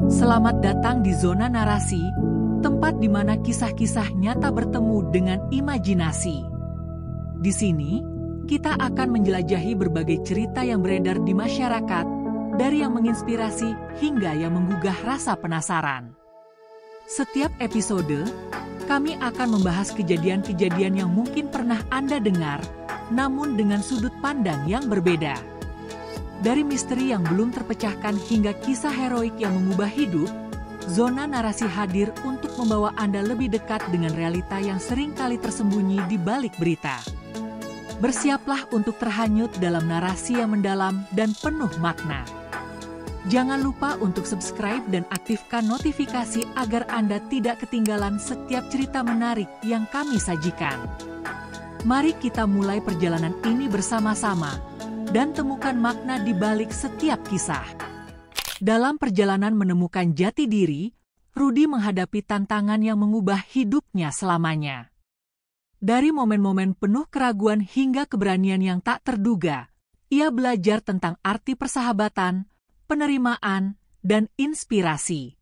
Selamat datang di Zona Narasi, tempat di mana kisah-kisah nyata bertemu dengan imajinasi. Di sini, kita akan menjelajahi berbagai cerita yang beredar di masyarakat, dari yang menginspirasi hingga yang menggugah rasa penasaran. Setiap episode, kami akan membahas kejadian-kejadian yang mungkin pernah Anda dengar, namun dengan sudut pandang yang berbeda. Dari misteri yang belum terpecahkan hingga kisah heroik yang mengubah hidup, Zona Narasi hadir untuk membawa Anda lebih dekat dengan realita yang sering kali tersembunyi di balik berita. Bersiaplah untuk terhanyut dalam narasi yang mendalam dan penuh makna. Jangan lupa untuk subscribe dan aktifkan notifikasi agar Anda tidak ketinggalan setiap cerita menarik yang kami sajikan. Mari kita mulai perjalanan ini bersama-sama dan temukan makna di balik setiap kisah. Dalam perjalanan menemukan jati diri, Rudy menghadapi tantangan yang mengubah hidupnya selamanya. Dari momen-momen penuh keraguan hingga keberanian yang tak terduga, ia belajar tentang arti persahabatan, penerimaan, dan inspirasi.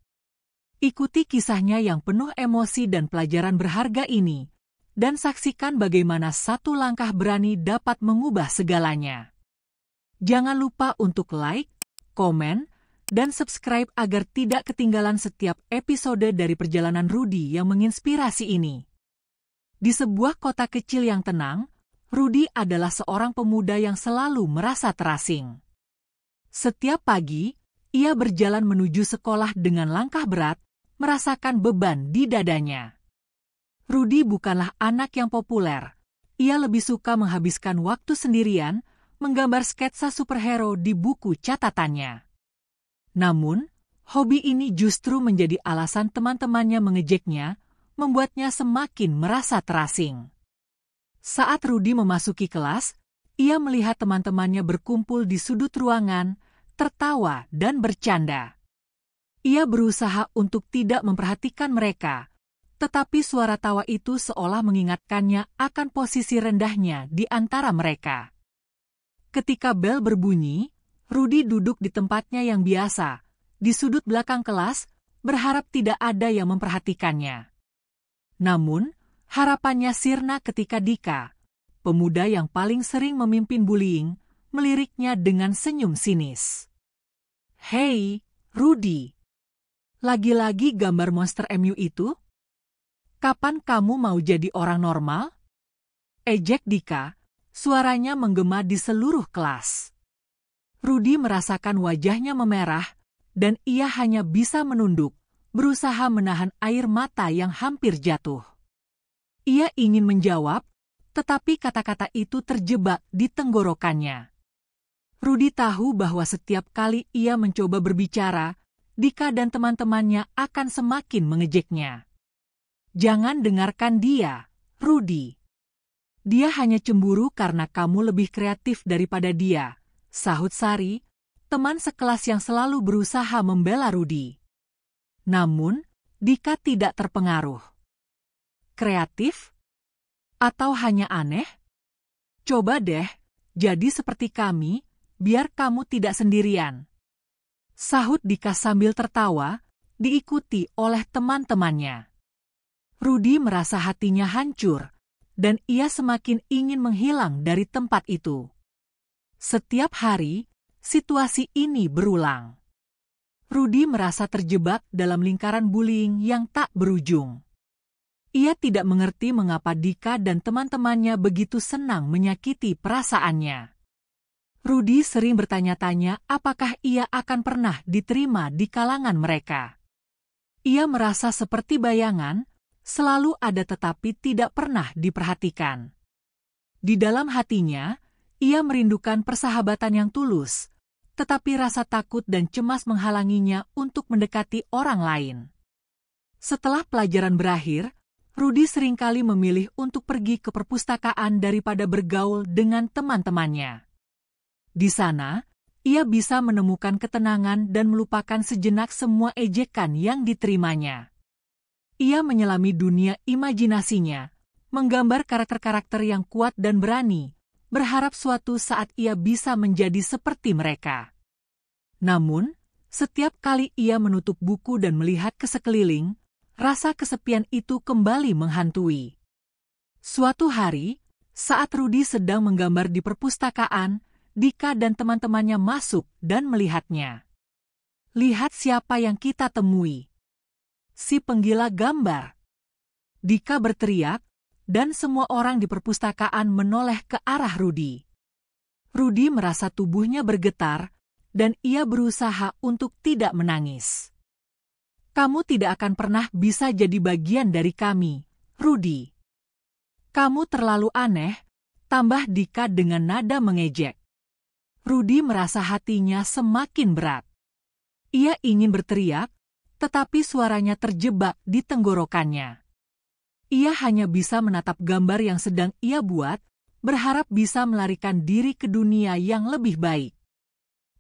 Ikuti kisahnya yang penuh emosi dan pelajaran berharga ini, dan saksikan bagaimana satu langkah berani dapat mengubah segalanya. Jangan lupa untuk like, komen, dan subscribe agar tidak ketinggalan setiap episode dari perjalanan Rudy yang menginspirasi ini. Di sebuah kota kecil yang tenang, Rudy adalah seorang pemuda yang selalu merasa terasing. Setiap pagi, ia berjalan menuju sekolah dengan langkah berat, merasakan beban di dadanya. Rudy bukanlah anak yang populer. Ia lebih suka menghabiskan waktu sendirian, menggambar sketsa superhero di buku catatannya. Namun, hobi ini justru menjadi alasan teman-temannya mengejeknya, membuatnya semakin merasa terasing. Saat Rudy memasuki kelas, ia melihat teman-temannya berkumpul di sudut ruangan, tertawa dan bercanda. Ia berusaha untuk tidak memperhatikan mereka, tetapi suara tawa itu seolah mengingatkannya akan posisi rendahnya di antara mereka. Ketika bel berbunyi, Rudy duduk di tempatnya yang biasa, di sudut belakang kelas, berharap tidak ada yang memperhatikannya. Namun, harapannya sirna ketika Dika, pemuda yang paling sering memimpin bullying, meliriknya dengan senyum sinis. "Hei, Rudy, lagi-lagi gambar monster MU itu? Kapan kamu mau jadi orang normal?" Ejek Dika. Suaranya menggema di seluruh kelas. Rudy merasakan wajahnya memerah, dan ia hanya bisa menunduk, berusaha menahan air mata yang hampir jatuh. Ia ingin menjawab, tetapi kata-kata itu terjebak di tenggorokannya. Rudy tahu bahwa setiap kali ia mencoba berbicara, Dika dan teman-temannya akan semakin mengejeknya. "Jangan dengarkan dia, Rudy. Dia hanya cemburu karena kamu lebih kreatif daripada dia," sahut Sari, teman sekelas yang selalu berusaha membela Rudy. Namun, Dika tidak terpengaruh. "Kreatif? Atau hanya aneh? Coba deh, jadi seperti kami, biar kamu tidak sendirian," sahut Dika sambil tertawa, diikuti oleh teman-temannya. Rudy merasa hatinya hancur, dan ia semakin ingin menghilang dari tempat itu. Setiap hari, situasi ini berulang. Rudy merasa terjebak dalam lingkaran bullying yang tak berujung. Ia tidak mengerti mengapa Dika dan teman-temannya begitu senang menyakiti perasaannya. Rudy sering bertanya-tanya apakah ia akan pernah diterima di kalangan mereka. Ia merasa seperti bayangan, selalu ada tetapi tidak pernah diperhatikan. Di dalam hatinya, ia merindukan persahabatan yang tulus, tetapi rasa takut dan cemas menghalanginya untuk mendekati orang lain. Setelah pelajaran berakhir, Rudy seringkali memilih untuk pergi ke perpustakaan daripada bergaul dengan teman-temannya. Di sana, ia bisa menemukan ketenangan dan melupakan sejenak semua ejekan yang diterimanya. Ia menyelami dunia imajinasinya, menggambar karakter-karakter yang kuat dan berani, berharap suatu saat ia bisa menjadi seperti mereka. Namun, Setiap kali ia menutup buku dan melihat ke sekeliling, rasa kesepian itu kembali menghantui. Suatu hari, saat Rudy sedang menggambar di perpustakaan, Dika dan teman-temannya masuk dan melihatnya. "Lihat siapa yang kita temui. Si penggila gambar!" Dika berteriak, dan semua orang di perpustakaan menoleh ke arah Rudy. Rudy merasa tubuhnya bergetar, dan ia berusaha untuk tidak menangis. "Kamu tidak akan pernah bisa jadi bagian dari kami, Rudy. Kamu terlalu aneh," tambah Dika dengan nada mengejek. Rudy merasa hatinya semakin berat. Ia ingin berteriak, tetapi suaranya terjebak di tenggorokannya. Ia hanya bisa menatap gambar yang sedang ia buat, berharap bisa melarikan diri ke dunia yang lebih baik.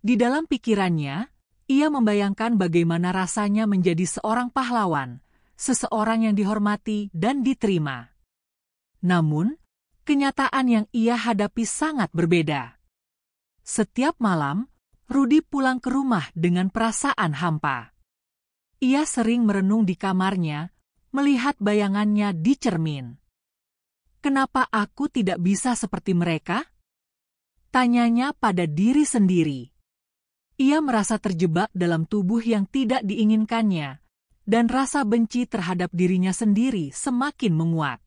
Di dalam pikirannya, ia membayangkan bagaimana rasanya menjadi seorang pahlawan, seseorang yang dihormati dan diterima. Namun, kenyataan yang ia hadapi sangat berbeda. Setiap malam, Rudy pulang ke rumah dengan perasaan hampa. Ia sering merenung di kamarnya, melihat bayangannya di cermin. "Kenapa aku tidak bisa seperti mereka?" tanyanya pada diri sendiri. Ia merasa terjebak dalam tubuh yang tidak diinginkannya, dan rasa benci terhadap dirinya sendiri semakin menguat.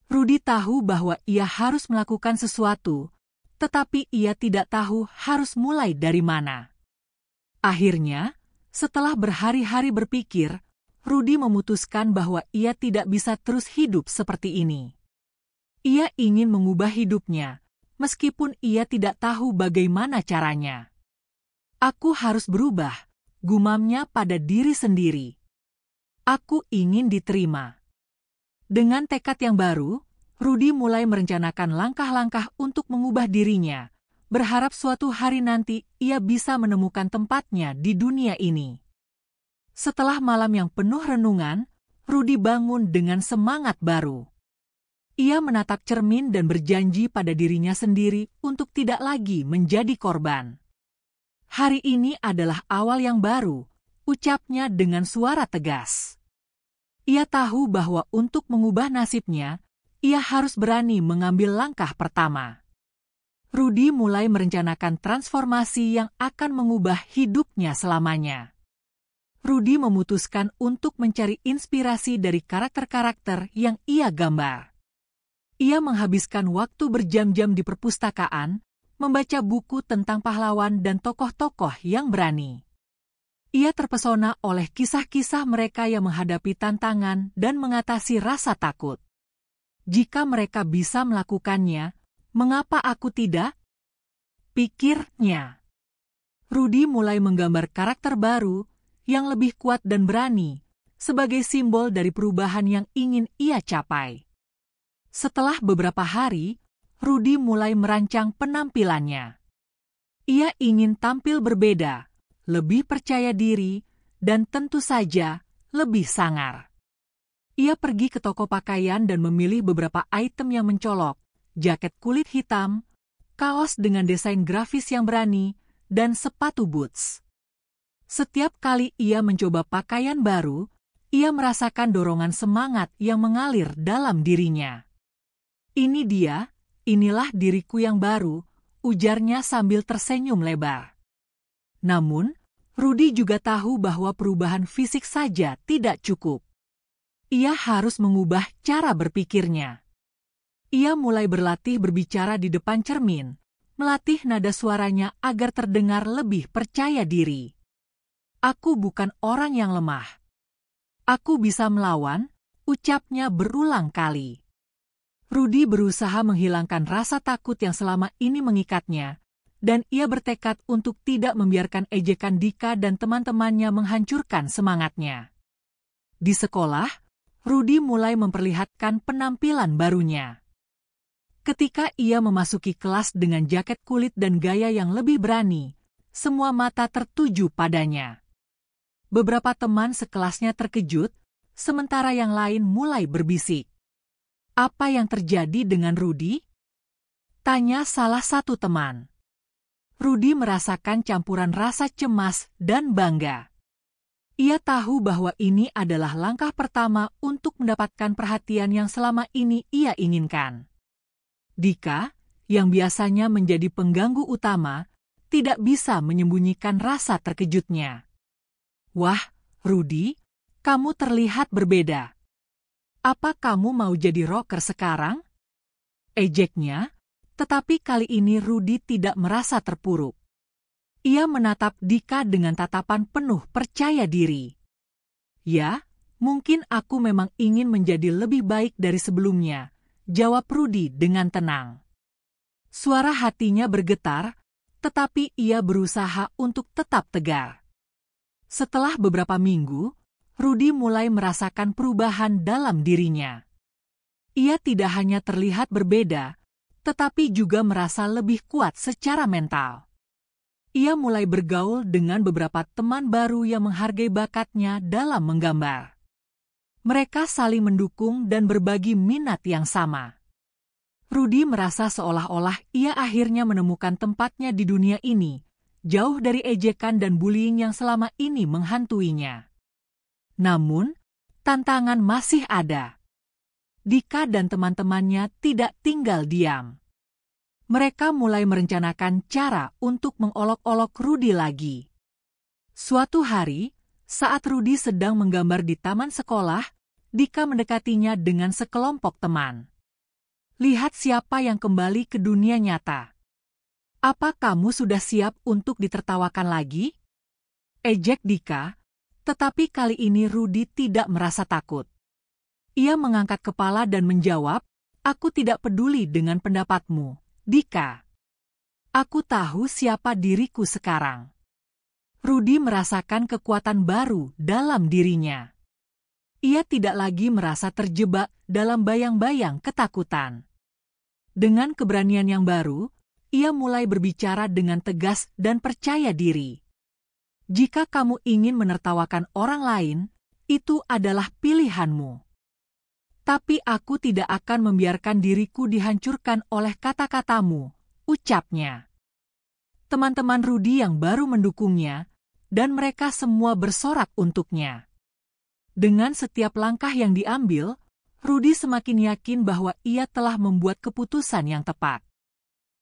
Rudy tahu bahwa ia harus melakukan sesuatu, tetapi ia tidak tahu harus mulai dari mana. Akhirnya, setelah berhari-hari berpikir, Rudy memutuskan bahwa ia tidak bisa terus hidup seperti ini. Ia ingin mengubah hidupnya, meskipun ia tidak tahu bagaimana caranya. "Aku harus berubah," gumamnya pada diri sendiri. "Aku ingin diterima." Dengan tekad yang baru, Rudy mulai merencanakan langkah-langkah untuk mengubah dirinya, berharap suatu hari nanti ia bisa menemukan tempatnya di dunia ini. Setelah malam yang penuh renungan, Rudy bangun dengan semangat baru. Ia menatap cermin dan berjanji pada dirinya sendiri untuk tidak lagi menjadi korban. "Hari ini adalah awal yang baru," ucapnya dengan suara tegas. Ia tahu bahwa untuk mengubah nasibnya, ia harus berani mengambil langkah pertama. Rudy mulai merencanakan transformasi yang akan mengubah hidupnya selamanya. Rudy memutuskan untuk mencari inspirasi dari karakter-karakter yang ia gambar. Ia menghabiskan waktu berjam-jam di perpustakaan, membaca buku tentang pahlawan dan tokoh-tokoh yang berani. Ia terpesona oleh kisah-kisah mereka yang menghadapi tantangan dan mengatasi rasa takut. "Jika mereka bisa melakukannya, mengapa aku tidak?" pikirnya. Rudy mulai menggambar karakter baru yang lebih kuat dan berani, sebagai simbol dari perubahan yang ingin ia capai. Setelah beberapa hari, Rudy mulai merancang penampilannya. Ia ingin tampil berbeda, lebih percaya diri, dan tentu saja lebih sangar. Ia pergi ke toko pakaian dan memilih beberapa item yang mencolok, jaket kulit hitam, kaos dengan desain grafis yang berani, dan sepatu boots. Setiap kali ia mencoba pakaian baru, ia merasakan dorongan semangat yang mengalir dalam dirinya. Inilah diriku yang baru," ujarnya sambil tersenyum lebar. Namun, Rudy juga tahu bahwa perubahan fisik saja tidak cukup. Ia harus mengubah cara berpikirnya. Ia mulai berlatih berbicara di depan cermin, melatih nada suaranya agar terdengar lebih percaya diri. "Aku bukan orang yang lemah. Aku bisa melawan," ucapnya berulang kali. Rudy berusaha menghilangkan rasa takut yang selama ini mengikatnya, dan ia bertekad untuk tidak membiarkan ejekan Dika dan teman-temannya menghancurkan semangatnya. Di sekolah, Rudy mulai memperlihatkan penampilan barunya. Ketika ia memasuki kelas dengan jaket kulit dan gaya yang lebih berani, semua mata tertuju padanya. Beberapa teman sekelasnya terkejut, sementara yang lain mulai berbisik. "Apa yang terjadi dengan Rudy?" tanya salah satu teman. Rudy merasakan campuran rasa cemas dan bangga. Ia tahu bahwa ini adalah langkah pertama untuk mendapatkan perhatian yang selama ini ia inginkan. Dika, yang biasanya menjadi pengganggu utama, tidak bisa menyembunyikan rasa terkejutnya. "Wah, Rudy, kamu terlihat berbeda. Apa kamu mau jadi rocker sekarang?" ejeknya, tetapi kali ini Rudy tidak merasa terpuruk. Ia menatap Dika dengan tatapan penuh percaya diri. "Ya, mungkin aku memang ingin menjadi lebih baik dari sebelumnya," jawab Rudy dengan tenang. Suara hatinya bergetar, tetapi ia berusaha untuk tetap tegar. Setelah beberapa minggu, Rudy mulai merasakan perubahan dalam dirinya. Ia tidak hanya terlihat berbeda, tetapi juga merasa lebih kuat secara mental. Ia mulai bergaul dengan beberapa teman baru yang menghargai bakatnya dalam menggambar. Mereka saling mendukung dan berbagi minat yang sama. Rudy merasa seolah-olah ia akhirnya menemukan tempatnya di dunia ini, jauh dari ejekan dan bullying yang selama ini menghantuinya. Namun, tantangan masih ada. Dika dan teman-temannya tidak tinggal diam. Mereka mulai merencanakan cara untuk mengolok-olok Rudy lagi. Suatu hari, saat Rudy sedang menggambar di taman sekolah, Dika mendekatinya dengan sekelompok teman. "Lihat siapa yang kembali ke dunia nyata. Apa kamu sudah siap untuk ditertawakan lagi?" ejek Dika, tetapi kali ini Rudy tidak merasa takut. Ia mengangkat kepala dan menjawab, "Aku tidak peduli dengan pendapatmu, Dika. Aku tahu siapa diriku sekarang." Rudy merasakan kekuatan baru dalam dirinya. Ia tidak lagi merasa terjebak dalam bayang-bayang ketakutan. Dengan keberanian yang baru, ia mulai berbicara dengan tegas dan percaya diri. "Jika kamu ingin menertawakan orang lain, itu adalah pilihanmu. Tapi aku tidak akan membiarkan diriku dihancurkan oleh kata-katamu," ucapnya. Teman-teman Rudy yang baru mendukungnya, dan mereka semua bersorak untuknya. Dengan setiap langkah yang diambil, Rudy semakin yakin bahwa ia telah membuat keputusan yang tepat.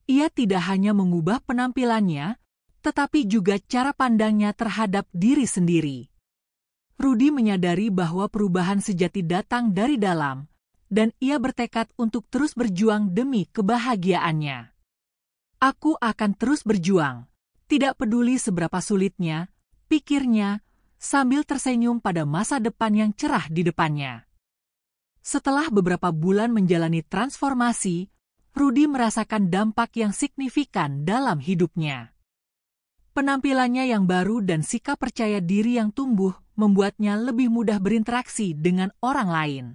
Ia tidak hanya mengubah penampilannya, tetapi juga cara pandangnya terhadap diri sendiri. Rudy menyadari bahwa perubahan sejati datang dari dalam, dan ia bertekad untuk terus berjuang demi kebahagiaannya. "Aku akan terus berjuang, tidak peduli seberapa sulitnya," pikirnya, sambil tersenyum pada masa depan yang cerah di depannya. Setelah beberapa bulan menjalani transformasi, Rudy merasakan dampak yang signifikan dalam hidupnya. Penampilannya yang baru dan sikap percaya diri yang tumbuh membuatnya lebih mudah berinteraksi dengan orang lain.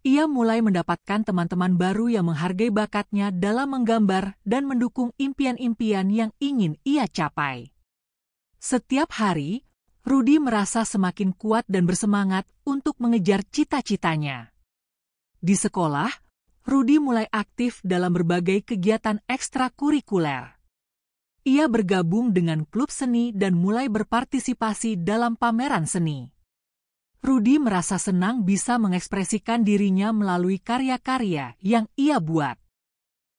Ia mulai mendapatkan teman-teman baru yang menghargai bakatnya dalam menggambar dan mendukung impian-impian yang ingin ia capai. Setiap hari, Rudy merasa semakin kuat dan bersemangat untuk mengejar cita-citanya. Di sekolah, Rudy mulai aktif dalam berbagai kegiatan ekstrakurikuler. Ia bergabung dengan klub seni dan mulai berpartisipasi dalam pameran seni. Rudy merasa senang bisa mengekspresikan dirinya melalui karya-karya yang ia buat.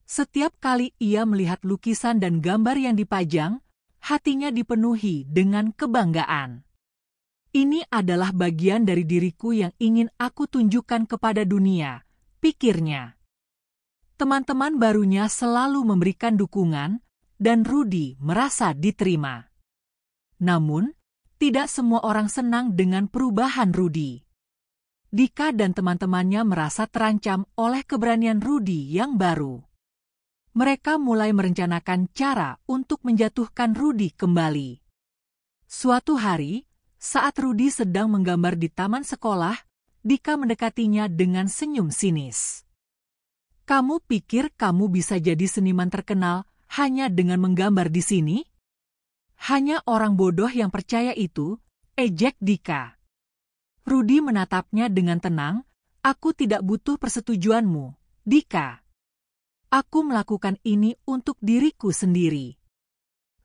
Setiap kali ia melihat lukisan dan gambar yang dipajang, hatinya dipenuhi dengan kebanggaan. "Ini adalah bagian dari diriku yang ingin aku tunjukkan kepada dunia," pikirnya. Teman-teman barunya selalu memberikan dukungan, dan Rudy merasa diterima. Namun, tidak semua orang senang dengan perubahan Rudy. Dika dan teman-temannya merasa terancam oleh keberanian Rudy yang baru. Mereka mulai merencanakan cara untuk menjatuhkan Rudy kembali. Suatu hari, saat Rudy sedang menggambar di taman sekolah, Dika mendekatinya dengan senyum sinis. "Kamu pikir kamu bisa jadi seniman terkenal hanya dengan menggambar di sini? Hanya orang bodoh yang percaya itu," ejek Dika. Rudy menatapnya dengan tenang, "Aku tidak butuh persetujuanmu, Dika. Aku melakukan ini untuk diriku sendiri.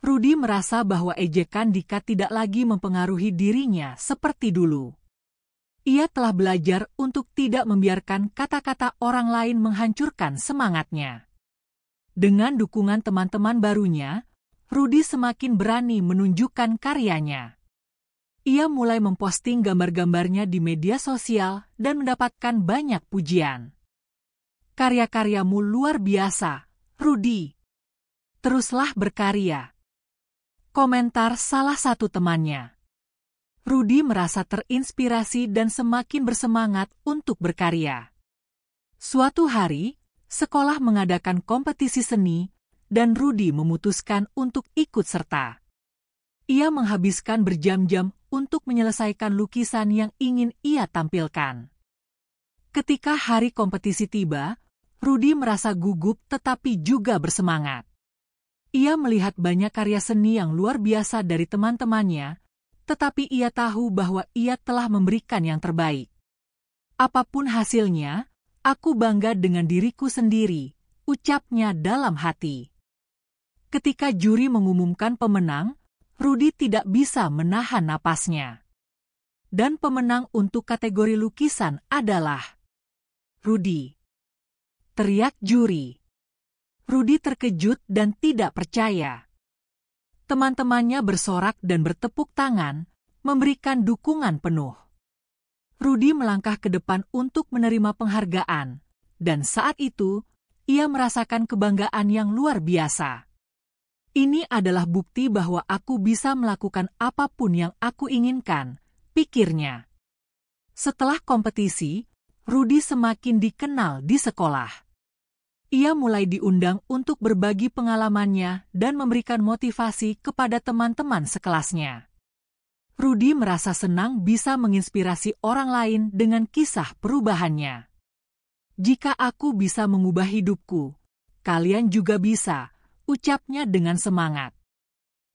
Rudy merasa bahwa ejekan Dika tidak lagi mempengaruhi dirinya seperti dulu. Ia telah belajar untuk tidak membiarkan kata-kata orang lain menghancurkan semangatnya. Dengan dukungan teman-teman barunya, Rudy semakin berani menunjukkan karyanya. Ia mulai memposting gambar-gambarnya di media sosial dan mendapatkan banyak pujian. "Karya-karyamu luar biasa, Rudy. Teruslah berkarya," komentar salah satu temannya. Rudy merasa terinspirasi dan semakin bersemangat untuk berkarya. Suatu hari, sekolah mengadakan kompetisi seni, dan Rudy memutuskan untuk ikut serta. Ia menghabiskan berjam-jam untuk menyelesaikan lukisan yang ingin ia tampilkan. Ketika hari kompetisi tiba, Rudy merasa gugup tetapi juga bersemangat. Ia melihat banyak karya seni yang luar biasa dari teman-temannya, tetapi ia tahu bahwa ia telah memberikan yang terbaik. "Apapun hasilnya, aku bangga dengan diriku sendiri," ucapnya dalam hati. Ketika juri mengumumkan pemenang, Rudy tidak bisa menahan napasnya. Dan pemenang untuk kategori lukisan adalah Rudy. Teriak juri. Rudy terkejut dan tidak percaya. Teman-temannya bersorak dan bertepuk tangan, memberikan dukungan penuh. Rudy melangkah ke depan untuk menerima penghargaan, dan saat itu, ia merasakan kebanggaan yang luar biasa. "Ini adalah bukti bahwa aku bisa melakukan apapun yang aku inginkan," pikirnya. Setelah kompetisi, Rudy semakin dikenal di sekolah. Ia mulai diundang untuk berbagi pengalamannya dan memberikan motivasi kepada teman-teman sekelasnya. Rudy merasa senang bisa menginspirasi orang lain dengan kisah perubahannya. "Jika aku bisa mengubah hidupku, kalian juga bisa," ucapnya dengan semangat.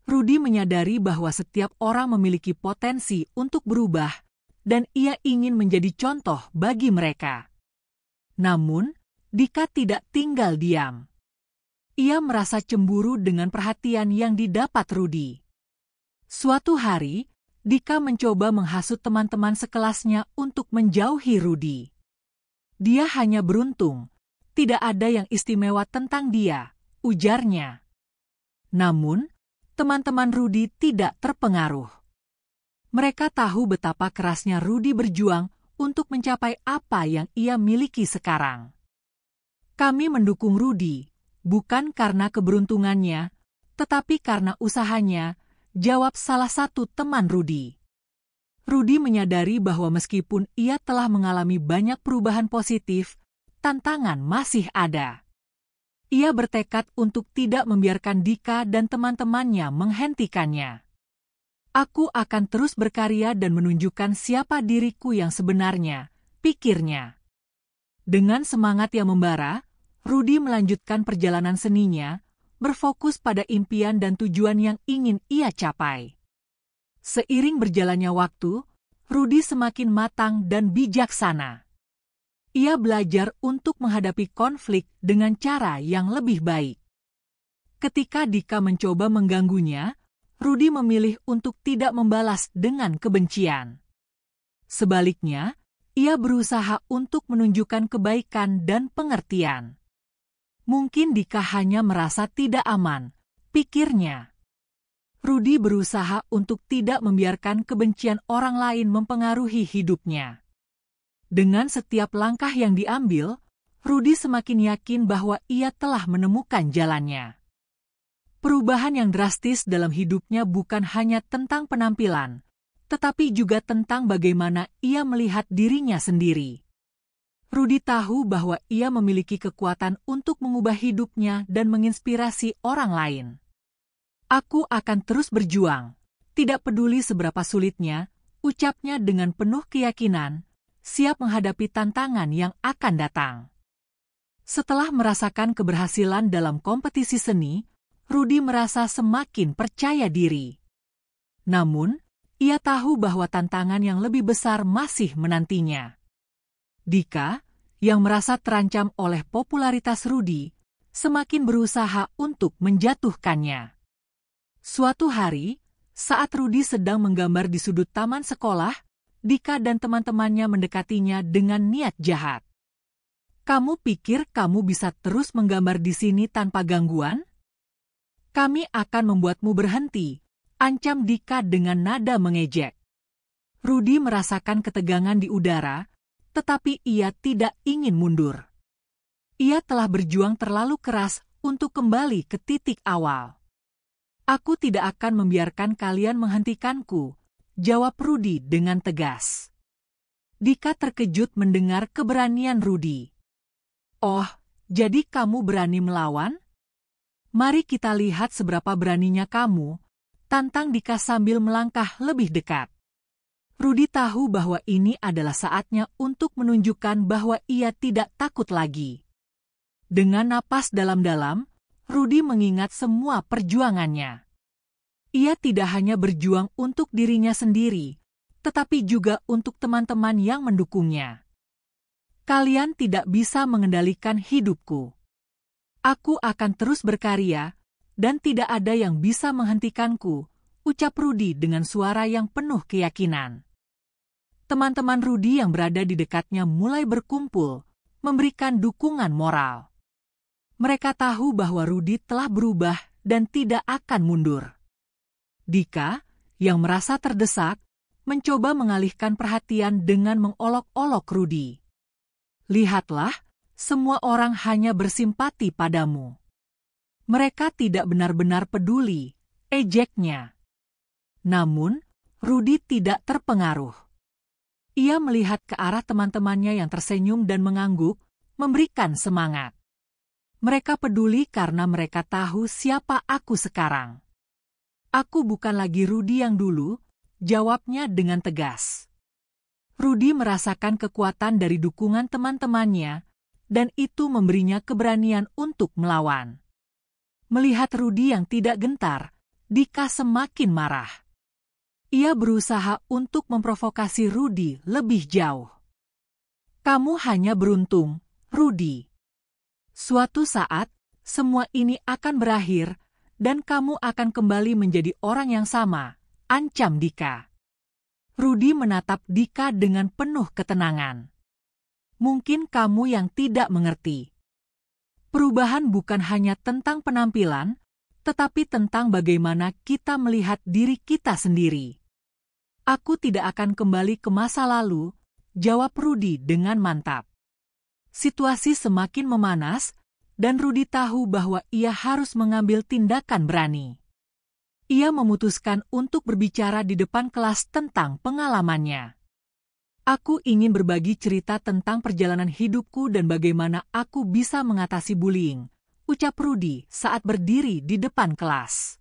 Rudy menyadari bahwa setiap orang memiliki potensi untuk berubah, dan ia ingin menjadi contoh bagi mereka. Namun, Dika tidak tinggal diam. Ia merasa cemburu dengan perhatian yang didapat Rudy. Suatu hari, Dika mencoba menghasut teman-teman sekelasnya untuk menjauhi Rudy. "Dia hanya beruntung, tidak ada yang istimewa tentang dia," ujarnya. Namun, teman-teman Rudy tidak terpengaruh. Mereka tahu betapa kerasnya Rudy berjuang untuk mencapai apa yang ia miliki sekarang. "Kami mendukung Rudy, bukan karena keberuntungannya, tetapi karena usahanya," jawab salah satu teman Rudy. Rudy menyadari bahwa meskipun ia telah mengalami banyak perubahan positif, tantangan masih ada. Ia bertekad untuk tidak membiarkan Dika dan teman-temannya menghentikannya. "Aku akan terus berkarya dan menunjukkan siapa diriku yang sebenarnya," pikirnya. Dengan semangat yang membara, Rudy melanjutkan perjalanan seninya, berfokus pada impian dan tujuan yang ingin ia capai. Seiring berjalannya waktu, Rudy semakin matang dan bijaksana. Ia belajar untuk menghadapi konflik dengan cara yang lebih baik. Ketika Dika mencoba mengganggunya, Rudy memilih untuk tidak membalas dengan kebencian. Sebaliknya, ia berusaha untuk menunjukkan kebaikan dan pengertian. Mungkin Dika hanya merasa tidak aman, pikirnya. Rudy berusaha untuk tidak membiarkan kebencian orang lain mempengaruhi hidupnya. Dengan setiap langkah yang diambil, Rudy semakin yakin bahwa ia telah menemukan jalannya. Perubahan yang drastis dalam hidupnya bukan hanya tentang penampilan, tetapi juga tentang bagaimana ia melihat dirinya sendiri. Rudy tahu bahwa ia memiliki kekuatan untuk mengubah hidupnya dan menginspirasi orang lain. "Aku akan terus berjuang, tidak peduli seberapa sulitnya," ucapnya dengan penuh keyakinan, siap menghadapi tantangan yang akan datang. Setelah merasakan keberhasilan dalam kompetisi seni, Rudy merasa semakin percaya diri. Namun, ia tahu bahwa tantangan yang lebih besar masih menantinya. Dika, yang merasa terancam oleh popularitas Rudy, semakin berusaha untuk menjatuhkannya. Suatu hari, saat Rudy sedang menggambar di sudut taman sekolah, Dika dan teman-temannya mendekatinya dengan niat jahat. "Kamu pikir kamu bisa terus menggambar di sini tanpa gangguan? Kami akan membuatmu berhenti," ancam Dika dengan nada mengejek. Rudy merasakan ketegangan di udara, tetapi ia tidak ingin mundur. Ia telah berjuang terlalu keras untuk kembali ke titik awal. "Aku tidak akan membiarkan kalian menghentikanku," jawab Rudy dengan tegas. Dika terkejut mendengar keberanian Rudy. "Oh, jadi kamu berani melawan? Mari kita lihat seberapa beraninya kamu," tantang Dika sambil melangkah lebih dekat. Rudy tahu bahwa ini adalah saatnya untuk menunjukkan bahwa ia tidak takut lagi. Dengan napas dalam-dalam, Rudy mengingat semua perjuangannya. Ia tidak hanya berjuang untuk dirinya sendiri, tetapi juga untuk teman-teman yang mendukungnya. "Kalian tidak bisa mengendalikan hidupku. Aku akan terus berkarya, dan tidak ada yang bisa menghentikanku," ucap Rudy dengan suara yang penuh keyakinan. Teman-teman Rudy yang berada di dekatnya mulai berkumpul, memberikan dukungan moral. Mereka tahu bahwa Rudy telah berubah dan tidak akan mundur. Dika, yang merasa terdesak, mencoba mengalihkan perhatian dengan mengolok-olok Rudy. "Lihatlah, semua orang hanya bersimpati padamu. Mereka tidak benar-benar peduli," ejeknya. Namun, Rudy tidak terpengaruh. Ia melihat ke arah teman-temannya yang tersenyum dan mengangguk, memberikan semangat. "Mereka peduli karena mereka tahu siapa aku sekarang." "Aku bukan lagi Rudy yang dulu," jawabnya dengan tegas. Rudy merasakan kekuatan dari dukungan teman-temannya, dan itu memberinya keberanian untuk melawan. Melihat Rudy yang tidak gentar, Dika semakin marah. Ia berusaha untuk memprovokasi Rudy lebih jauh. "Kamu hanya beruntung, Rudy. Suatu saat, semua ini akan berakhir, dan kamu akan kembali menjadi orang yang sama," ancam Dika. Rudy menatap Dika dengan penuh ketenangan. "Mungkin kamu yang tidak mengerti. Perubahan bukan hanya tentang penampilan, tetapi tentang bagaimana kita melihat diri kita sendiri." "Aku tidak akan kembali ke masa lalu," jawab Rudy dengan mantap. Situasi semakin memanas, dan Rudy tahu bahwa ia harus mengambil tindakan berani. Ia memutuskan untuk berbicara di depan kelas tentang pengalamannya. "Aku ingin berbagi cerita tentang perjalanan hidupku dan bagaimana aku bisa mengatasi bullying," ucap Rudy saat berdiri di depan kelas.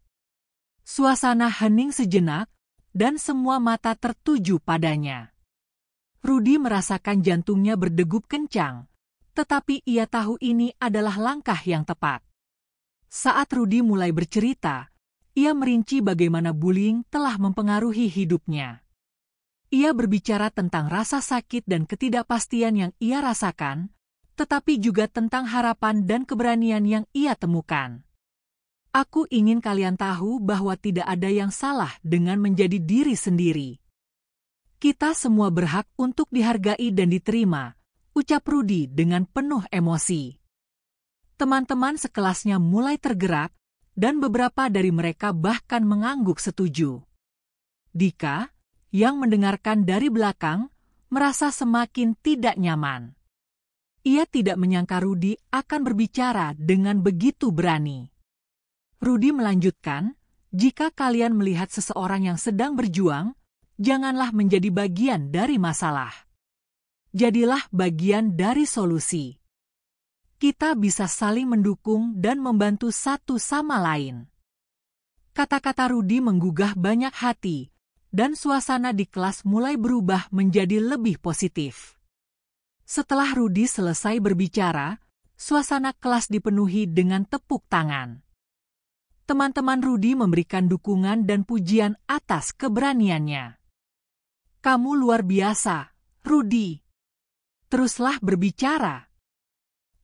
Suasana hening sejenak, dan semua mata tertuju padanya. Rudy merasakan jantungnya berdegup kencang, tetapi ia tahu ini adalah langkah yang tepat. Saat Rudy mulai bercerita, ia merinci bagaimana bullying telah mempengaruhi hidupnya. Ia berbicara tentang rasa sakit dan ketidakpastian yang ia rasakan, tetapi juga tentang harapan dan keberanian yang ia temukan. "Aku ingin kalian tahu bahwa tidak ada yang salah dengan menjadi diri sendiri. Kita semua berhak untuk dihargai dan diterima," ucap Rudy dengan penuh emosi. Teman-teman sekelasnya mulai tergerak, dan beberapa dari mereka bahkan mengangguk setuju. Dika, yang mendengarkan dari belakang, merasa semakin tidak nyaman. Ia tidak menyangka Rudy akan berbicara dengan begitu berani. Rudy melanjutkan, "Jika kalian melihat seseorang yang sedang berjuang, janganlah menjadi bagian dari masalah. Jadilah bagian dari solusi. Kita bisa saling mendukung dan membantu satu sama lain." Kata-kata Rudy menggugah banyak hati, dan suasana di kelas mulai berubah menjadi lebih positif. Setelah Rudy selesai berbicara, suasana kelas dipenuhi dengan tepuk tangan. Teman-teman Rudy memberikan dukungan dan pujian atas keberaniannya. "Kamu luar biasa, Rudy. Teruslah berbicara,"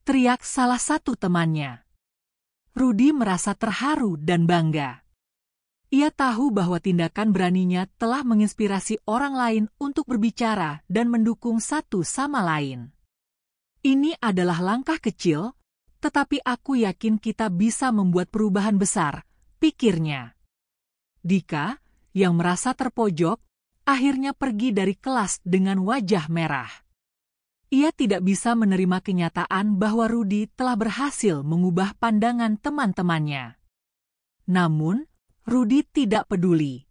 teriak salah satu temannya. Rudy merasa terharu dan bangga. Ia tahu bahwa tindakan beraninya telah menginspirasi orang lain untuk berbicara dan mendukung satu sama lain. Ini adalah langkah kecil, tetapi aku yakin kita bisa membuat perubahan besar, pikirnya. Dika, yang merasa terpojok, akhirnya pergi dari kelas dengan wajah merah. Ia tidak bisa menerima kenyataan bahwa Rudy telah berhasil mengubah pandangan teman-temannya. Namun, Rudy tidak peduli.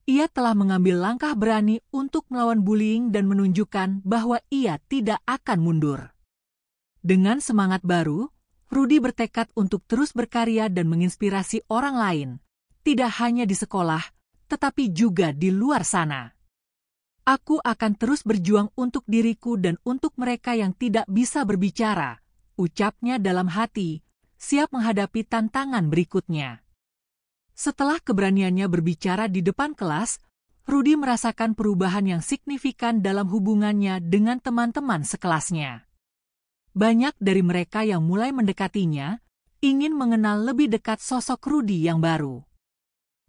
Ia telah mengambil langkah berani untuk melawan bullying dan menunjukkan bahwa ia tidak akan mundur. Dengan semangat baru, Rudy bertekad untuk terus berkarya dan menginspirasi orang lain, tidak hanya di sekolah, tetapi juga di luar sana. Aku akan terus berjuang untuk diriku dan untuk mereka yang tidak bisa berbicara, ucapnya dalam hati, siap menghadapi tantangan berikutnya. Setelah keberaniannya berbicara di depan kelas, Rudy merasakan perubahan yang signifikan dalam hubungannya dengan teman-teman sekelasnya. Banyak dari mereka yang mulai mendekatinya, ingin mengenal lebih dekat sosok Rudy yang baru.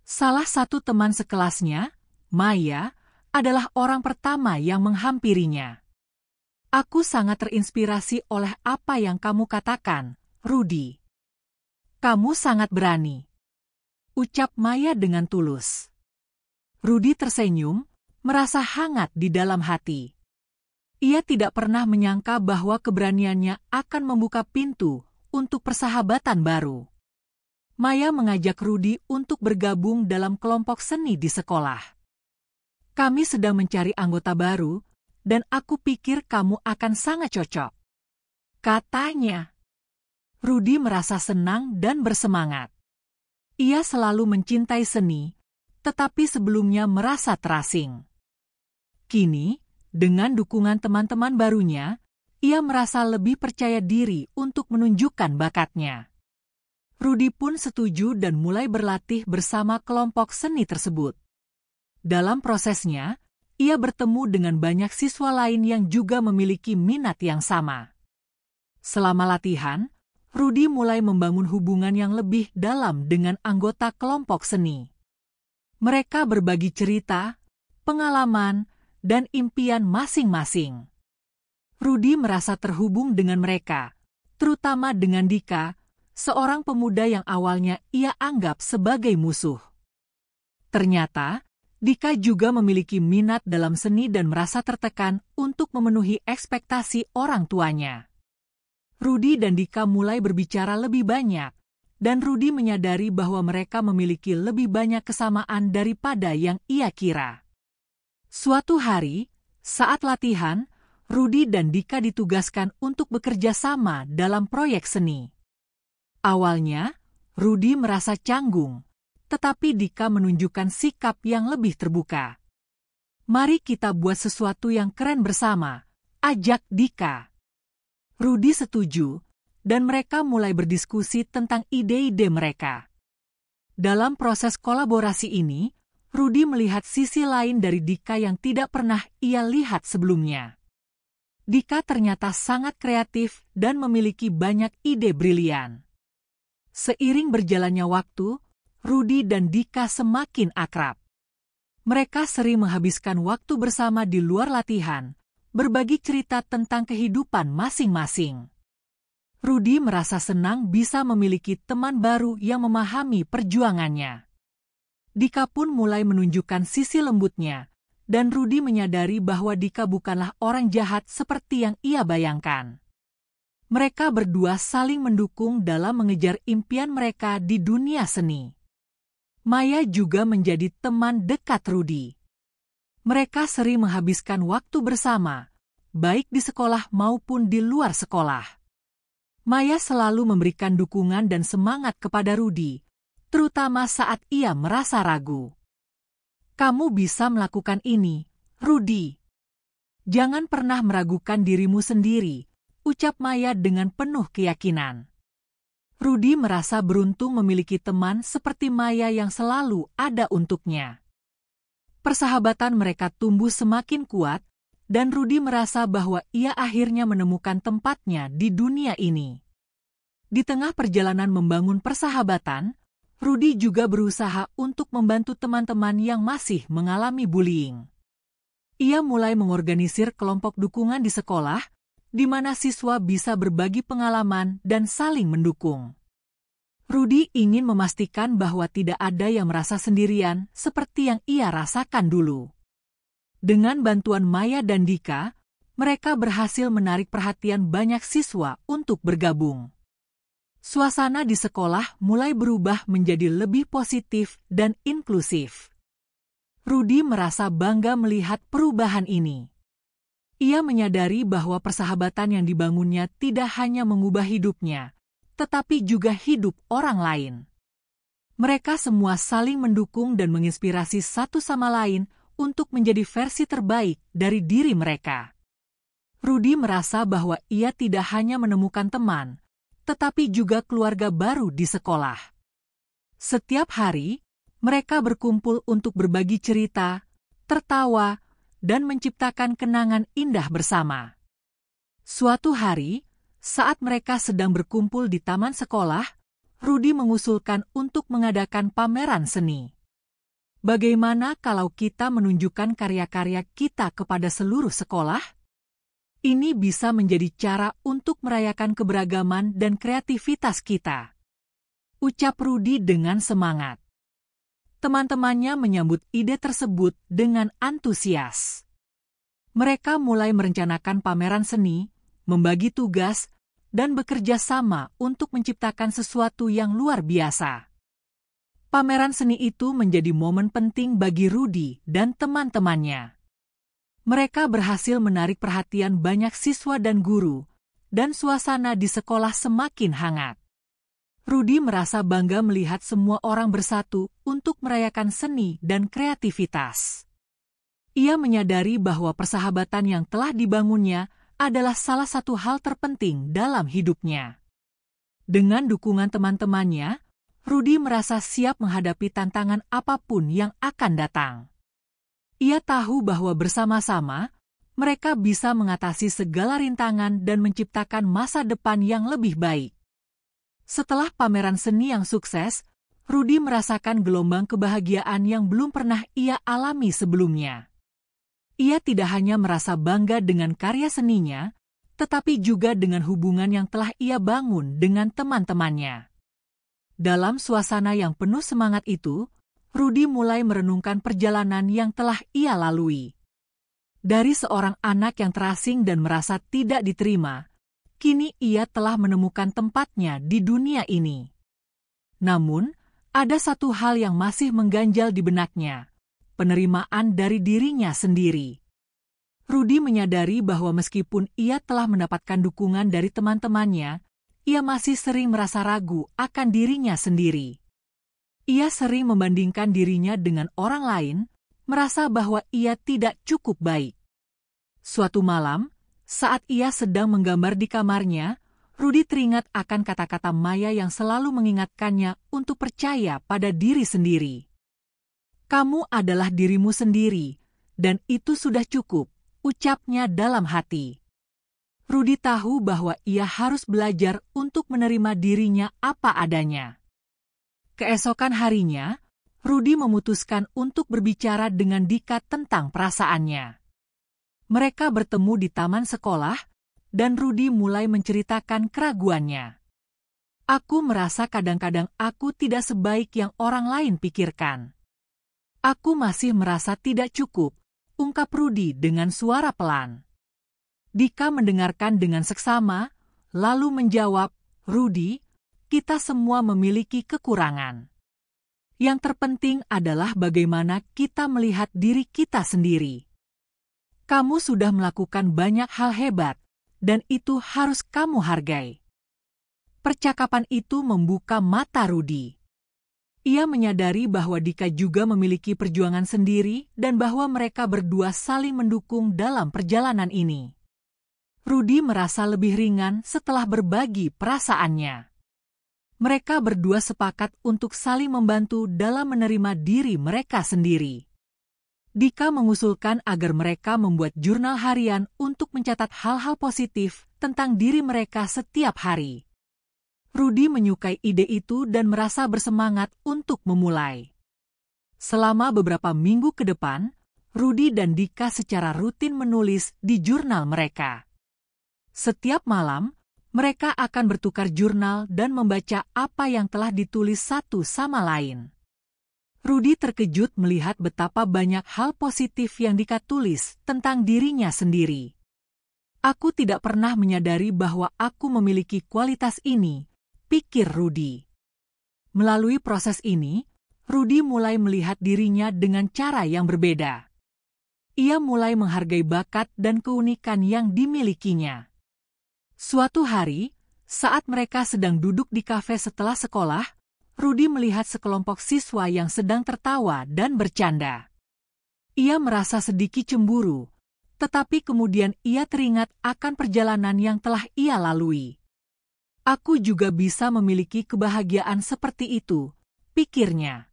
Salah satu teman sekelasnya, Maya, adalah orang pertama yang menghampirinya. Aku sangat terinspirasi oleh apa yang kamu katakan, Rudy. Kamu sangat berani, ucap Maya dengan tulus. Rudy tersenyum, merasa hangat di dalam hati. Ia tidak pernah menyangka bahwa keberaniannya akan membuka pintu untuk persahabatan baru. Maya mengajak Rudy untuk bergabung dalam kelompok seni di sekolah. Kami sedang mencari anggota baru, dan aku pikir kamu akan sangat cocok, katanya. Rudy merasa senang dan bersemangat. Ia selalu mencintai seni, tetapi sebelumnya merasa terasing. Kini, dengan dukungan teman-teman barunya, ia merasa lebih percaya diri untuk menunjukkan bakatnya. Rudy pun setuju dan mulai berlatih bersama kelompok seni tersebut. Dalam prosesnya, ia bertemu dengan banyak siswa lain yang juga memiliki minat yang sama. Selama latihan, Rudy mulai membangun hubungan yang lebih dalam dengan anggota kelompok seni. Mereka berbagi cerita, pengalaman, dan impian masing-masing. Rudy merasa terhubung dengan mereka, terutama dengan Dika, seorang pemuda yang awalnya ia anggap sebagai musuh. Ternyata, Dika juga memiliki minat dalam seni dan merasa tertekan untuk memenuhi ekspektasi orang tuanya. Rudy dan Dika mulai berbicara lebih banyak, dan Rudy menyadari bahwa mereka memiliki lebih banyak kesamaan daripada yang ia kira. Suatu hari, saat latihan, Rudy dan Dika ditugaskan untuk bekerja sama dalam proyek seni. Awalnya, Rudy merasa canggung, tetapi Dika menunjukkan sikap yang lebih terbuka. Mari kita buat sesuatu yang keren bersama, ajak Dika. Rudy setuju, dan mereka mulai berdiskusi tentang ide-ide mereka. Dalam proses kolaborasi ini, Rudy melihat sisi lain dari Dika yang tidak pernah ia lihat sebelumnya. Dika ternyata sangat kreatif dan memiliki banyak ide brilian. Seiring berjalannya waktu, Rudy dan Dika semakin akrab. Mereka sering menghabiskan waktu bersama di luar latihan, berbagi cerita tentang kehidupan masing-masing. Rudy merasa senang bisa memiliki teman baru yang memahami perjuangannya. Dika pun mulai menunjukkan sisi lembutnya, dan Rudy menyadari bahwa Dika bukanlah orang jahat seperti yang ia bayangkan. Mereka berdua saling mendukung dalam mengejar impian mereka di dunia seni. Maya juga menjadi teman dekat Rudy. Mereka sering menghabiskan waktu bersama, baik di sekolah maupun di luar sekolah. Maya selalu memberikan dukungan dan semangat kepada Rudy, terutama saat ia merasa ragu. Kamu bisa melakukan ini, Rudy. Jangan pernah meragukan dirimu sendiri, ucap Maya dengan penuh keyakinan. Rudy merasa beruntung memiliki teman seperti Maya yang selalu ada untuknya. Persahabatan mereka tumbuh semakin kuat, dan Rudy merasa bahwa ia akhirnya menemukan tempatnya di dunia ini. Di tengah perjalanan membangun persahabatan, Rudy juga berusaha untuk membantu teman-teman yang masih mengalami bullying. Ia mulai mengorganisir kelompok dukungan di sekolah, di mana siswa bisa berbagi pengalaman dan saling mendukung. Rudy ingin memastikan bahwa tidak ada yang merasa sendirian seperti yang ia rasakan dulu. Dengan bantuan Maya dan Dika, mereka berhasil menarik perhatian banyak siswa untuk bergabung. Suasana di sekolah mulai berubah menjadi lebih positif dan inklusif. Rudy merasa bangga melihat perubahan ini. Ia menyadari bahwa persahabatan yang dibangunnya tidak hanya mengubah hidupnya, tetapi juga hidup orang lain. Mereka semua saling mendukung dan menginspirasi satu sama lain untuk menjadi versi terbaik dari diri mereka. Rudy merasa bahwa ia tidak hanya menemukan teman, tetapi juga keluarga baru di sekolah. Setiap hari, mereka berkumpul untuk berbagi cerita, tertawa, dan menciptakan kenangan indah bersama. Suatu hari, saat mereka sedang berkumpul di taman sekolah, Rudy mengusulkan untuk mengadakan pameran seni. Bagaimana kalau kita menunjukkan karya-karya kita kepada seluruh sekolah? Ini bisa menjadi cara untuk merayakan keberagaman dan kreativitas kita, ucap Rudy dengan semangat. Teman-temannya menyambut ide tersebut dengan antusias. Mereka mulai merencanakan pameran seni, membagi tugas, dan bekerja sama untuk menciptakan sesuatu yang luar biasa. Pameran seni itu menjadi momen penting bagi Rudy dan teman-temannya. Mereka berhasil menarik perhatian banyak siswa dan guru, dan suasana di sekolah semakin hangat. Rudy merasa bangga melihat semua orang bersatu untuk merayakan seni dan kreativitas. Ia menyadari bahwa persahabatan yang telah dibangunnya adalah salah satu hal terpenting dalam hidupnya. Dengan dukungan teman-temannya, Rudy merasa siap menghadapi tantangan apapun yang akan datang. Ia tahu bahwa bersama-sama, mereka bisa mengatasi segala rintangan dan menciptakan masa depan yang lebih baik. Setelah pameran seni yang sukses, Rudy merasakan gelombang kebahagiaan yang belum pernah ia alami sebelumnya. Ia tidak hanya merasa bangga dengan karya seninya, tetapi juga dengan hubungan yang telah ia bangun dengan teman-temannya. Dalam suasana yang penuh semangat itu, Rudy mulai merenungkan perjalanan yang telah ia lalui. Dari seorang anak yang terasing dan merasa tidak diterima, kini ia telah menemukan tempatnya di dunia ini. Namun, ada satu hal yang masih mengganjal di benaknya, penerimaan dari dirinya sendiri. Rudy menyadari bahwa meskipun ia telah mendapatkan dukungan dari teman-temannya, ia masih sering merasa ragu akan dirinya sendiri. Ia sering membandingkan dirinya dengan orang lain, merasa bahwa ia tidak cukup baik. Suatu malam, saat ia sedang menggambar di kamarnya, Rudy teringat akan kata-kata Maya yang selalu mengingatkannya untuk percaya pada diri sendiri. "Kamu adalah dirimu sendiri, dan itu sudah cukup," ucapnya dalam hati. Rudy tahu bahwa ia harus belajar untuk menerima dirinya apa adanya. Keesokan harinya, Rudy memutuskan untuk berbicara dengan Dika tentang perasaannya. Mereka bertemu di taman sekolah, dan Rudy mulai menceritakan keraguannya. "Aku merasa kadang-kadang aku tidak sebaik yang orang lain pikirkan. Aku masih merasa tidak cukup," ungkap Rudy dengan suara pelan. Dika mendengarkan dengan seksama, lalu menjawab, "Rudy, kita semua memiliki kekurangan. Yang terpenting adalah bagaimana kita melihat diri kita sendiri. Kamu sudah melakukan banyak hal hebat, dan itu harus kamu hargai." Percakapan itu membuka mata Rudy. Ia menyadari bahwa Dika juga memiliki perjuangan sendiri dan bahwa mereka berdua saling mendukung dalam perjalanan ini. Rudy merasa lebih ringan setelah berbagi perasaannya. Mereka berdua sepakat untuk saling membantu dalam menerima diri mereka sendiri. Dika mengusulkan agar mereka membuat jurnal harian untuk mencatat hal-hal positif tentang diri mereka setiap hari. Rudy menyukai ide itu dan merasa bersemangat untuk memulai. Selama beberapa minggu ke depan, Rudy dan Dika secara rutin menulis di jurnal mereka. Setiap malam, mereka akan bertukar jurnal dan membaca apa yang telah ditulis satu sama lain. Rudy terkejut melihat betapa banyak hal positif yang Dika tulis tentang dirinya sendiri. Aku tidak pernah menyadari bahwa aku memiliki kualitas ini, pikir Rudy. Melalui proses ini, Rudy mulai melihat dirinya dengan cara yang berbeda. Ia mulai menghargai bakat dan keunikan yang dimilikinya. Suatu hari, saat mereka sedang duduk di kafe setelah sekolah, Rudy melihat sekelompok siswa yang sedang tertawa dan bercanda. Ia merasa sedikit cemburu, tetapi kemudian ia teringat akan perjalanan yang telah ia lalui. Aku juga bisa memiliki kebahagiaan seperti itu, pikirnya.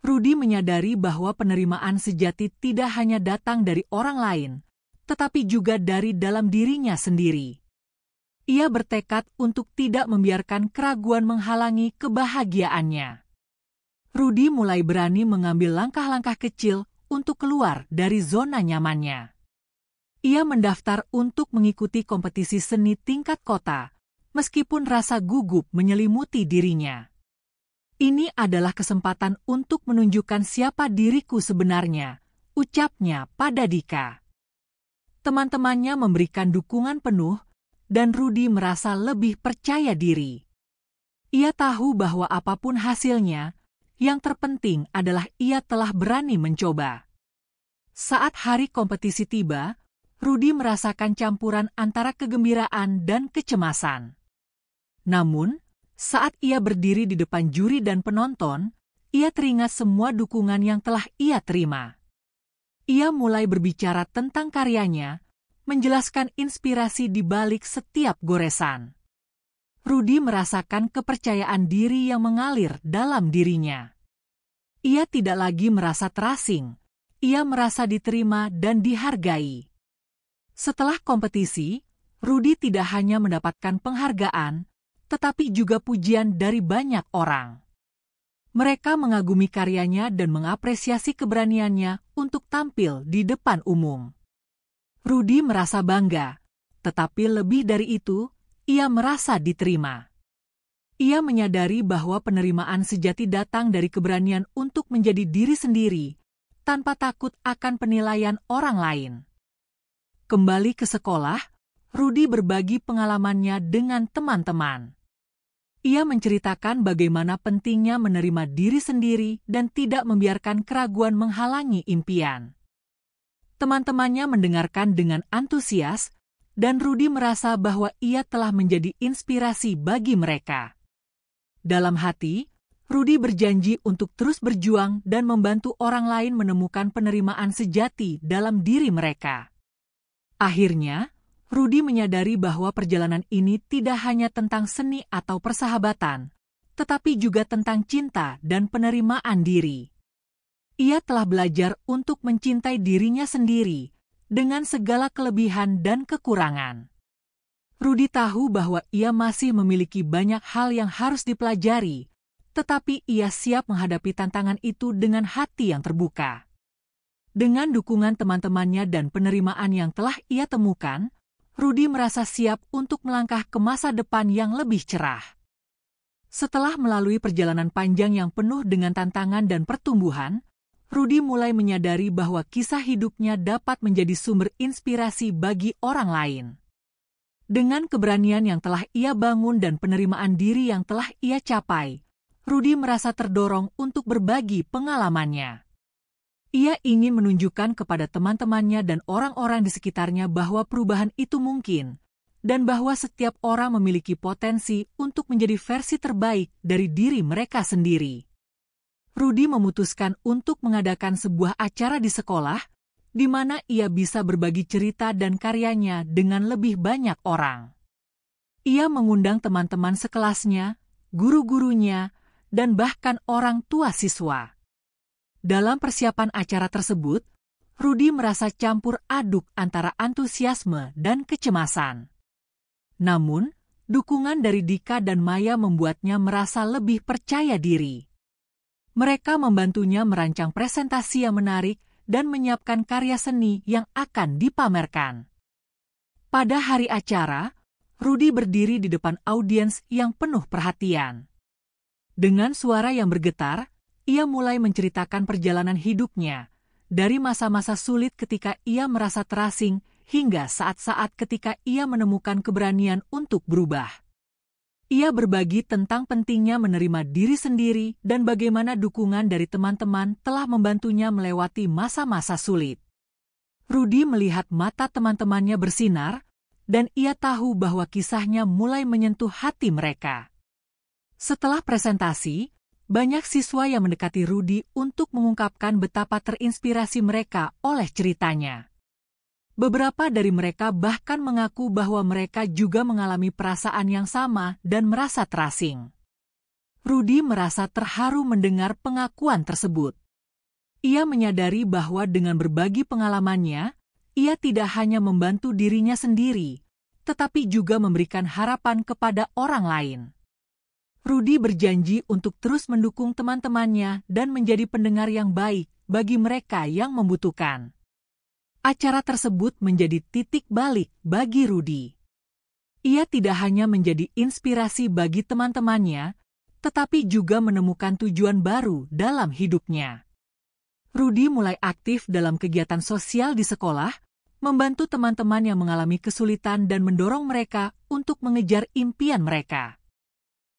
Rudy menyadari bahwa penerimaan sejati tidak hanya datang dari orang lain, tetapi juga dari dalam dirinya sendiri. Ia bertekad untuk tidak membiarkan keraguan menghalangi kebahagiaannya. Rudy mulai berani mengambil langkah-langkah kecil untuk keluar dari zona nyamannya. Ia mendaftar untuk mengikuti kompetisi seni tingkat kota, meskipun rasa gugup menyelimuti dirinya. Ini adalah kesempatan untuk menunjukkan siapa diriku sebenarnya, ucapnya pada Dika. Teman-temannya memberikan dukungan penuh, dan Rudy merasa lebih percaya diri. Ia tahu bahwa apapun hasilnya, yang terpenting adalah ia telah berani mencoba. Saat hari kompetisi tiba, Rudy merasakan campuran antara kegembiraan dan kecemasan. Namun, saat ia berdiri di depan juri dan penonton, ia teringat semua dukungan yang telah ia terima. Ia mulai berbicara tentang karyanya, menjelaskan inspirasi di balik setiap goresan. Rudy merasakan kepercayaan diri yang mengalir dalam dirinya. Ia tidak lagi merasa terasing, ia merasa diterima dan dihargai. Setelah kompetisi, Rudy tidak hanya mendapatkan penghargaan, tetapi juga pujian dari banyak orang. Mereka mengagumi karyanya dan mengapresiasi keberaniannya untuk tampil di depan umum. Rudy merasa bangga, tetapi lebih dari itu, ia merasa diterima. Ia menyadari bahwa penerimaan sejati datang dari keberanian untuk menjadi diri sendiri, tanpa takut akan penilaian orang lain. Kembali ke sekolah, Rudy berbagi pengalamannya dengan teman-teman. Ia menceritakan bagaimana pentingnya menerima diri sendiri dan tidak membiarkan keraguan menghalangi impian. Teman-temannya mendengarkan dengan antusias, dan Rudy merasa bahwa ia telah menjadi inspirasi bagi mereka. Dalam hati, Rudy berjanji untuk terus berjuang dan membantu orang lain menemukan penerimaan sejati dalam diri mereka. Akhirnya, Rudy menyadari bahwa perjalanan ini tidak hanya tentang seni atau persahabatan, tetapi juga tentang cinta dan penerimaan diri. Ia telah belajar untuk mencintai dirinya sendiri dengan segala kelebihan dan kekurangan. Rudy tahu bahwa ia masih memiliki banyak hal yang harus dipelajari, tetapi ia siap menghadapi tantangan itu dengan hati yang terbuka. Dengan dukungan teman-temannya dan penerimaan yang telah ia temukan, Rudy merasa siap untuk melangkah ke masa depan yang lebih cerah. Setelah melalui perjalanan panjang yang penuh dengan tantangan dan pertumbuhan, Rudy mulai menyadari bahwa kisah hidupnya dapat menjadi sumber inspirasi bagi orang lain. Dengan keberanian yang telah ia bangun dan penerimaan diri yang telah ia capai, Rudy merasa terdorong untuk berbagi pengalamannya. Ia ingin menunjukkan kepada teman-temannya dan orang-orang di sekitarnya bahwa perubahan itu mungkin, dan bahwa setiap orang memiliki potensi untuk menjadi versi terbaik dari diri mereka sendiri. Rudy memutuskan untuk mengadakan sebuah acara di sekolah, di mana ia bisa berbagi cerita dan karyanya dengan lebih banyak orang. Ia mengundang teman-teman sekelasnya, guru-gurunya, dan bahkan orang tua siswa. Dalam persiapan acara tersebut, Rudy merasa campur aduk antara antusiasme dan kecemasan. Namun, Dukungan dari Dika dan Maya membuatnya merasa lebih percaya diri. Mereka membantunya merancang presentasi yang menarik dan menyiapkan karya seni yang akan dipamerkan. Pada hari acara, Rudy berdiri di depan audiens yang penuh perhatian. Dengan suara yang bergetar, ia mulai menceritakan perjalanan hidupnya, dari masa-masa sulit ketika ia merasa terasing, hingga saat-saat ketika ia menemukan keberanian untuk berubah. Ia berbagi tentang pentingnya menerima diri sendiri dan bagaimana dukungan dari teman-teman telah membantunya melewati masa-masa sulit. Rudy melihat mata teman-temannya bersinar, dan ia tahu bahwa kisahnya mulai menyentuh hati mereka. Setelah presentasi, banyak siswa yang mendekati Rudy untuk mengungkapkan betapa terinspirasi mereka oleh ceritanya. Beberapa dari mereka bahkan mengaku bahwa mereka juga mengalami perasaan yang sama dan merasa terasing. Rudy merasa terharu mendengar pengakuan tersebut. Ia menyadari bahwa dengan berbagi pengalamannya, ia tidak hanya membantu dirinya sendiri, tetapi juga memberikan harapan kepada orang lain. Rudy berjanji untuk terus mendukung teman-temannya dan menjadi pendengar yang baik bagi mereka yang membutuhkan. Acara tersebut menjadi titik balik bagi Rudy. Ia tidak hanya menjadi inspirasi bagi teman-temannya, tetapi juga menemukan tujuan baru dalam hidupnya. Rudy mulai aktif dalam kegiatan sosial di sekolah, membantu teman-teman yang mengalami kesulitan dan mendorong mereka untuk mengejar impian mereka.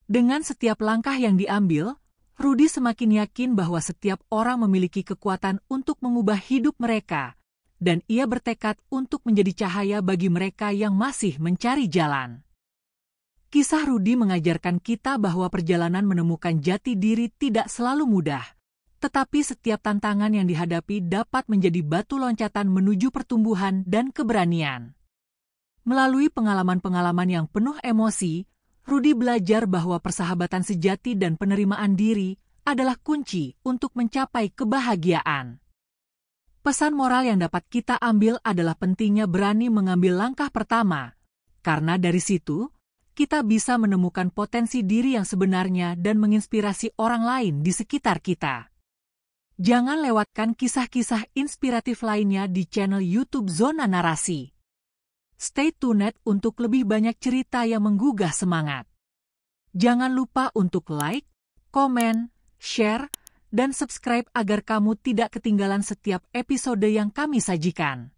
Dengan setiap langkah yang diambil, Rudy semakin yakin bahwa setiap orang memiliki kekuatan untuk mengubah hidup mereka, dan ia bertekad untuk menjadi cahaya bagi mereka yang masih mencari jalan. Kisah Rudy mengajarkan kita bahwa perjalanan menemukan jati diri tidak selalu mudah, tetapi setiap tantangan yang dihadapi dapat menjadi batu loncatan menuju pertumbuhan dan keberanian. Melalui pengalaman-pengalaman yang penuh emosi, Rudy belajar bahwa persahabatan sejati dan penerimaan diri adalah kunci untuk mencapai kebahagiaan. Pesan moral yang dapat kita ambil adalah pentingnya berani mengambil langkah pertama, karena dari situ, kita bisa menemukan potensi diri yang sebenarnya dan menginspirasi orang lain di sekitar kita. Jangan lewatkan kisah-kisah inspiratif lainnya di channel YouTube Zona Narasi. Stay tuned untuk lebih banyak cerita yang menggugah semangat. Jangan lupa untuk like, komen, share, dan subscribe agar kamu tidak ketinggalan setiap episode yang kami sajikan.